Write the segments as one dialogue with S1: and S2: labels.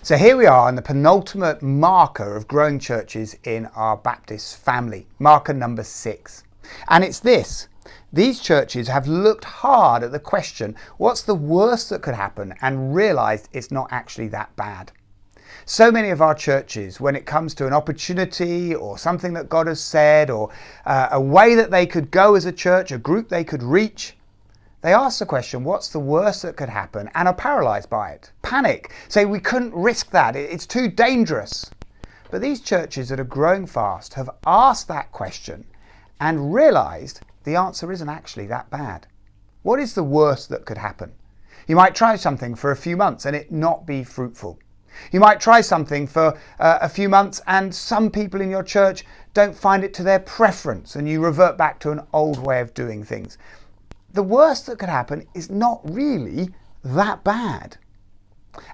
S1: So here we are on the penultimate marker of growing churches in our Baptist family, marker number 6. And it's this. These churches have looked hard at the question, what's the worst that could happen, and realized it's not actually that bad. So many of our churches, when it comes to an opportunity or something that God has said, or a way that they could go as a church, a group they could reach, they ask the question, what's the worst that could happen, and are paralyzed by it. Panic. Say, we couldn't risk that. It's too dangerous. But these churches that are growing fast have asked that question and realized the answer isn't actually that bad. What is the worst that could happen? You might try something for a few months and it not be fruitful. You might try something for a few months and some people in your church don't find it to their preference and you revert back to an old way of doing things. The worst that could happen is not really that bad.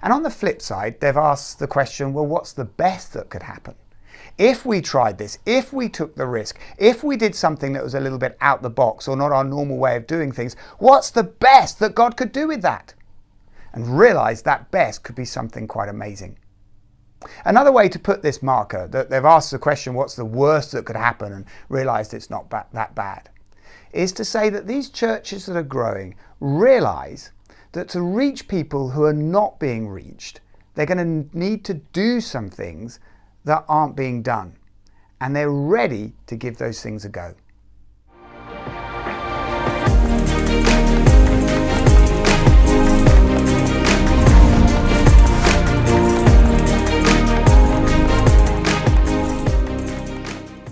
S1: And on the flip side, they've asked the question, well, what's the best that could happen? If we tried this, if we took the risk, if we did something that was a little bit out the box or not our normal way of doing things, what's the best that God could do with that? And realize that best could be something quite amazing. Another way to put this marker, that they've asked the question, what's the worst that could happen, and realized it's not that bad, is to say that these churches that are growing realize that to reach people who are not being reached, they're going to need to do some things that aren't being done. And they're ready to give those things a go.